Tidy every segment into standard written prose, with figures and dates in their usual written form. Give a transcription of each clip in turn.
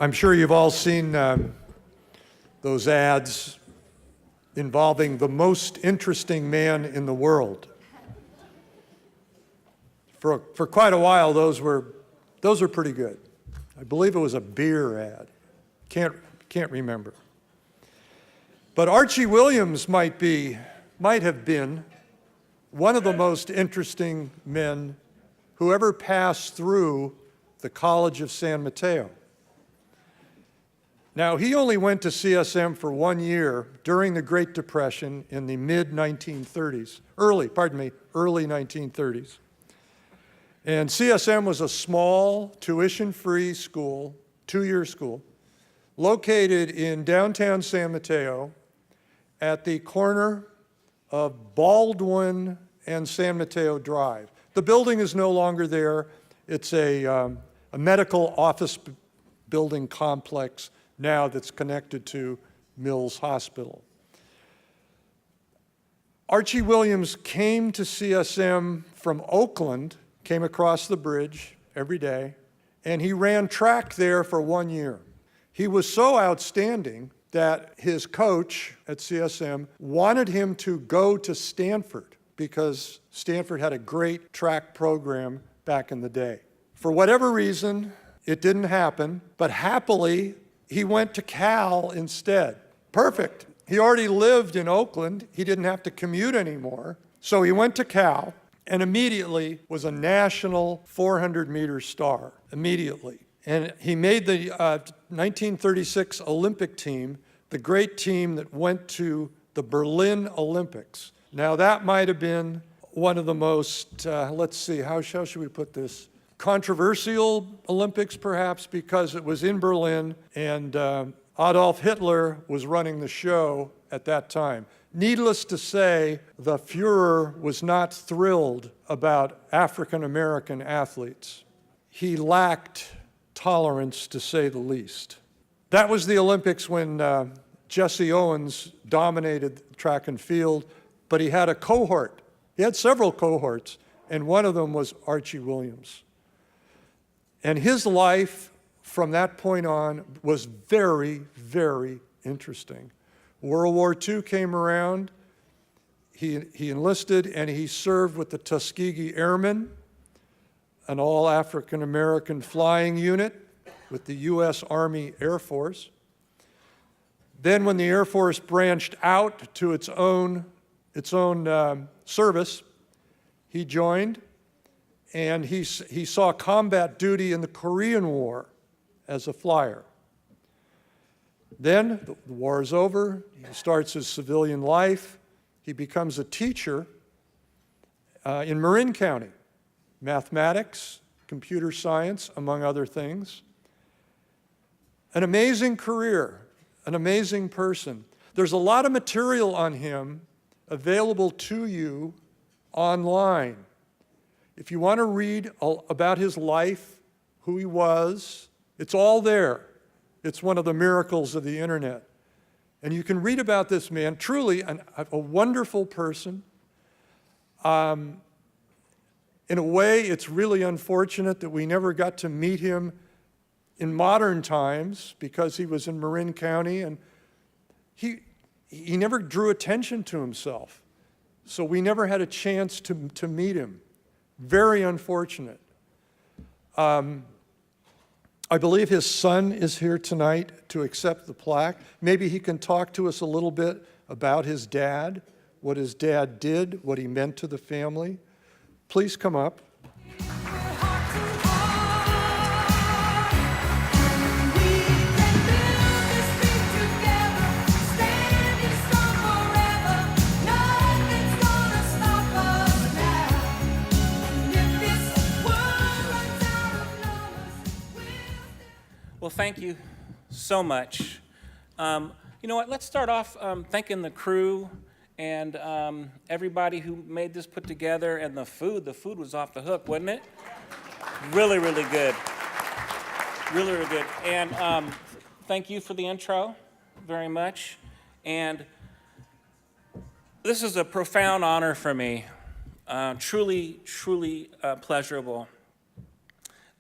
I'm sure you've all seen those ads involving the most interesting man in the world. For quite a while, those were pretty good. I believe it was a beer ad. Can't remember. But Archie Williams might have been one of the most interesting men who ever passed through the College of San Mateo. Now, he only went to CSM for 1 year during the Great Depression in the mid-1930s, early 1930s. And CSM was a small, tuition-free school, 2-year school, located in downtown San Mateo at the corner of Baldwin and San Mateo Drive. The building is no longer there. It's a medical office building complex now that's connected to Mills Hospital. Archie Williams came to CSM from Oakland, came across the bridge every day, and he ran track there for 1 year. He was so outstanding that his coach at CSM wanted him to go to Stanford because Stanford had a great track program back in the day. For whatever reason, it didn't happen, but happily, he went to Cal instead. Perfect. He already lived in Oakland. He didn't have to commute anymore. So he went to Cal and immediately was a national 400-meter star, immediately. And he made the 1936 Olympic team, the great team that went to the Berlin Olympics. Now that might have been one of the most, let's see, how should we put this? Controversial Olympics, perhaps, because it was in Berlin and Adolf Hitler was running the show at that time. Needless to say, the Fuhrer was not thrilled about African-American athletes. He lacked tolerance, to say the least. That was the Olympics when Jesse Owens dominated track and field, but he had a cohort. He had several cohorts, and one of them was Archie Williams. And his life from that point on was very, very interesting. World War II came around. He enlisted and he served with the Tuskegee Airmen, an all-African-American flying unit with the U.S. Army Air Force. Then when the Air Force branched out to its own service, he joined, and he saw combat duty in the Korean War as a flyer. Then the war is over, he starts his civilian life, he becomes a teacher in Marin County, mathematics, computer science, among other things. An amazing career, an amazing person. There's a lot of material on him available to you online. If you want to read about his life, who he was, it's all there. It's one of the miracles of the internet. And you can read about this man, truly a wonderful person. In a way, it's really unfortunate that we never got to meet him in modern times because he was in Marin County and he never drew attention to himself. So we never had a chance to meet him. Very unfortunate. I believe his son is here tonight to accept the plaque. Maybe he can talk to us a little bit about his dad, what his dad did, what he meant to the family. Please come up. Well, thank you so much. You know what, let's start off thanking the crew and everybody who made this put together, and the food. The food was off the hook, wasn't it? Really, really good. Really, really good. And thank you for the intro very much. And this is a profound honor for me. Truly, truly pleasurable.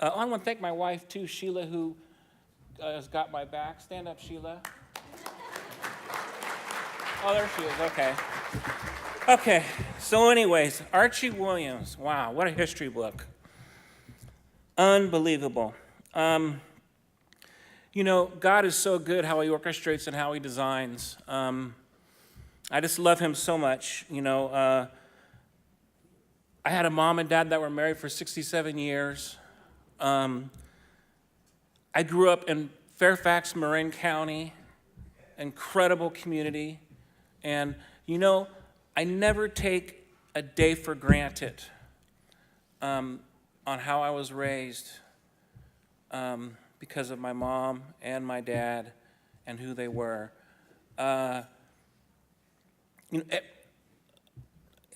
I want to thank my wife, too, Sheila, who has got my back. Stand up, Sheila. Oh, there she is. Okay. Okay. So anyways, Archie Williams. Wow, what a history book. Unbelievable. You know, God is so good how he orchestrates and how he designs. I just love him so much. You know, I had a mom and dad that were married for 67 years. I grew up in Fairfax, Marin County, incredible community. And, you know, I never take a day for granted on how I was raised because of my mom and my dad and who they were. You know, it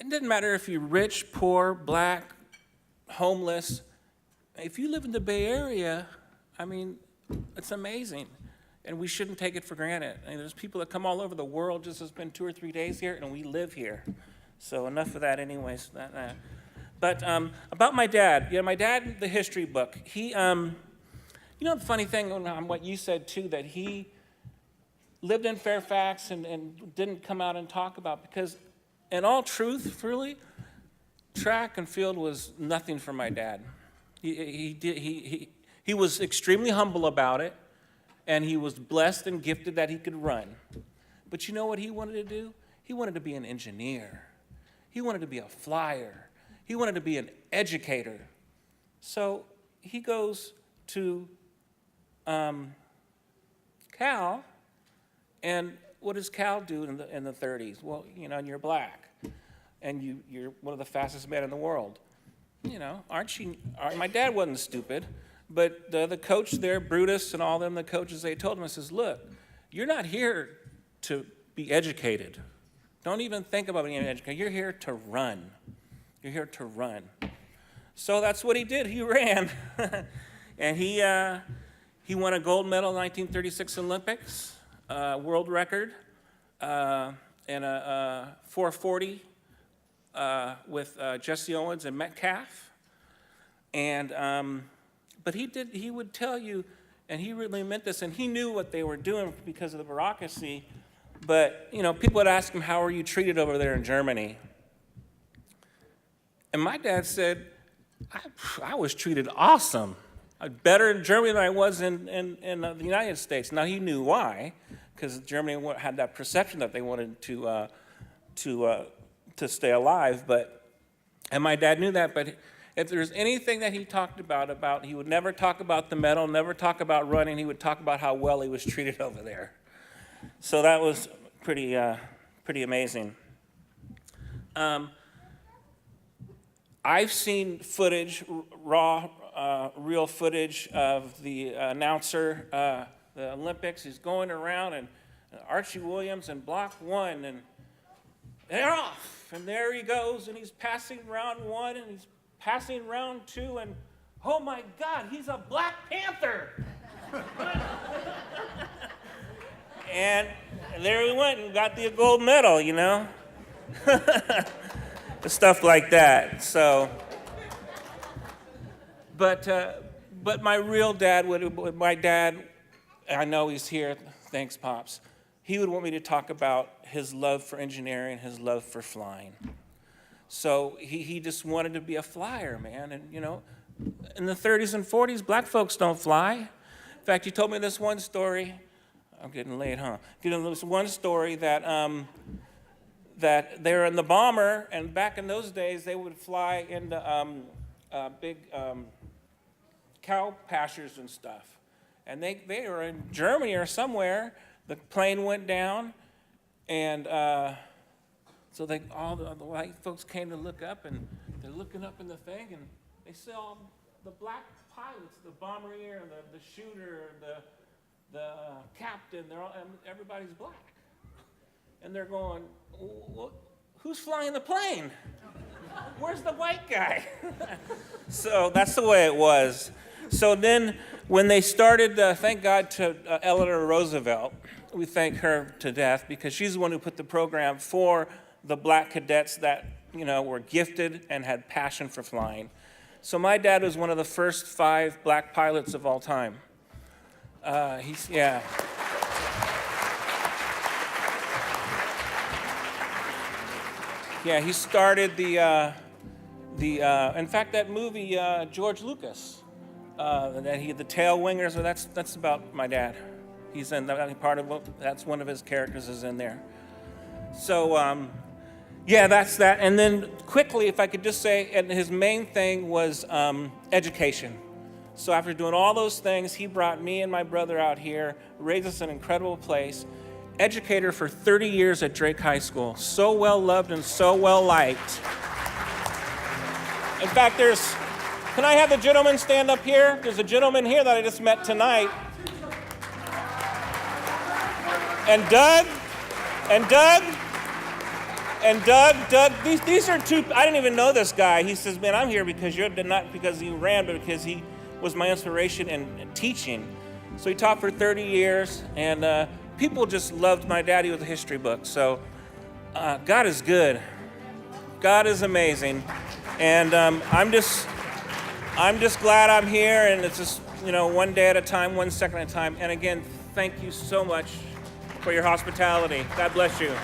doesn't matter if you're rich, poor, black, homeless. If you live in the Bay Area, I mean, it's amazing. And we shouldn't take it for granted. I mean, there's people that come all over the world just to spend 2 or 3 days here, and we live here. So enough of that anyways. But about my dad, my dad, the history book, he, you know the funny thing on what you said too, that he lived in Fairfax and didn't come out and talk about, because in all truth, really, track and field was nothing for my dad. He was extremely humble about it, and he was blessed and gifted that he could run. But you know what he wanted to do? He wanted to be an engineer. He wanted to be a flyer. He wanted to be an educator. So he goes to Cal, and what does Cal do in the 30s? Well, you know, and you're black, and you're one of the fastest men in the world. You know, Archie, my dad wasn't stupid, but the coach there, Brutus and all them, the coaches, they told him, I says, look, you're not here to be educated. Don't even think about being educated. You're here to run. You're here to run. So that's what he did. He ran. And he won a gold medal in the 1936 Olympics, world record, in a 440 with Jesse Owens and Metcalf. And but he would tell you, and he really meant this, and he knew what they were doing because of the bureaucracy. But, you know, people would ask him, how are you treated over there in Germany? And my dad said, I was treated awesome. Better in Germany than I was in the United States. Now, he knew why, because Germany had that perception that they wanted to stay alive. And my dad knew that, but if there's anything that he talked about, he would never talk about the medal, never talk about running. He would talk about how well he was treated over there. So that was pretty amazing. I've seen footage, raw, real footage of the announcer, the Olympics. He's going around, and Archie Williams in block 1, and they're off. And there he goes, and he's passing round 1, and he's passing round 2, and oh my God, he's a Black Panther. And there he went and got the gold medal, you know. Stuff like that. So, but my real dad my dad, I know he's here. Thanks, Pops. He would want me to talk about his love for engineering, his love for flying. So he just wanted to be a flyer, man. And you know, in the 30s and 40s, black folks don't fly. In fact, he told me this one story. I'm getting late, huh? This one story that they were in the bomber, and back in those days, they would fly into big cow pastures and stuff. And they were in Germany or somewhere. The plane went down, and so all the white folks came to look up, and they're looking up in the thing, and they saw the black pilots, the bombardier, the shooter, the captain, and everybody's black. And they're going, who's flying the plane? Where's the white guy? So that's the way it was. So then when they started, thank God to Eleanor Roosevelt, we thank her to death, because she's the one who put the program for the black cadets that, you know, were gifted and had passion for flying. So my dad was one of the first 5 black pilots of all time. Yeah. Yeah, he started in fact, that movie, George Lucas, the tail wingers, that's about my dad. He's in that's one of his characters is in there. So, yeah, that's that. And then quickly, if I could just say, and his main thing was education. So after doing all those things, he brought me and my brother out here, raised us in an incredible place, educator for 30 years at Drake High School. So well loved and so well liked. In fact, can I have the gentleman stand up here? There's a gentleman here that I just met tonight. And Doug, these are two, I didn't even know this guy. He says, man, I'm here because not because he ran, but because he was my inspiration in teaching. So he taught for 30 years, and people just loved my dad. He was a history book. So God is good. God is amazing. And I'm just glad I'm here, and it's just, one day at a time, 1 second at a time. And again, thank you so much for your hospitality. God bless you.